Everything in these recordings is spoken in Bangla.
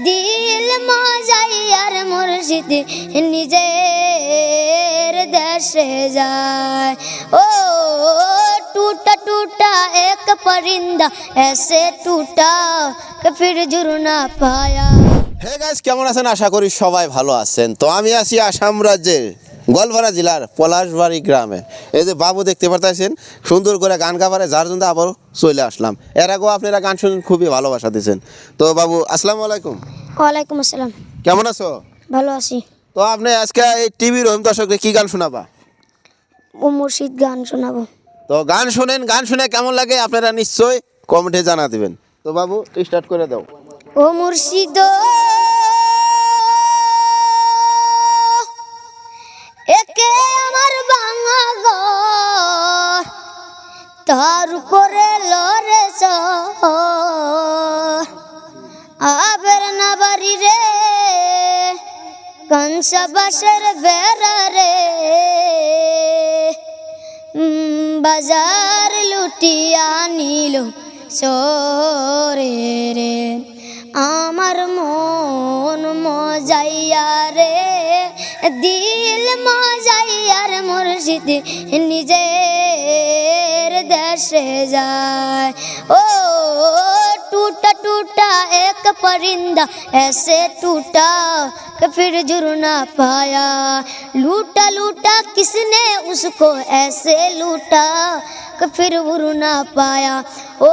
দিল মজাইয়ার মুর্শিদ নিজের দেশে যায়। ও टूटा टूटा एक परिंदा ऐसे टूटा कि फिर जुड़ ना पाया। হে গাইস, কেমন আছেন? আশা করি সবাই ভালো আছেন। তো আমি আছি আসাম রাজ্যের গোয়ালপাড়া জেলার পলাশবাড়ি গ্রামে। এই যে বাবু দেখতে পারতেছেন সুন্দর করে গান গাবারে, যার জন্য আবারও চলে আসলাম। এর আগেও আপনারা গান শুনেন, খুবই ভালোবাসা দিয়েছেন। তো বাবু, আসসালামু আলাইকুম। ওয়ালাইকুম আসসালাম। কেমন আছো? ভালো আছি। তো আপনি আজকে এই টিভি রহিম দর্শককে কি গান শোনাবা? ও মুর্শিদ গান শোনাবো। তো গান শোনেন, গান শুনে কেমন লাগে আপনারা নিশ্চয়ই কমেন্টে জানা দিবেন। তো বাবু, স্টার্ট করে দাও। ও মুর্শিদ একে আমার ভাঙা ঘর, তার উপরে লড়ে আবের না বাড়ি রে, কংসা বাসের বেড়া রে, বাজার লুটিয়া নিল চোরে রে, আমার মন মজাইয়া রে, দিল মজাইয়ার মুর্শিদ নিজের দেশে যায়। ও टूटा टूटा एक परिंदा ऐसे टूटा कि फिर जुड़ ना पाया। लूटा लूटा किसने उसको ऐसे लूटा कि फिर उड़ ना पाया। ओ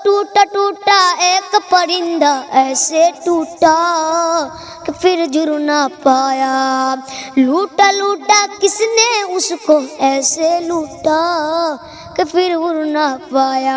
टूटा टूटा एक परिंदा ऐसे टूटा कि फिर जुड़ ना पाया। लूटा लूटा किसने उसको ऐसे लूटा कि फिर उड़ ना पाया।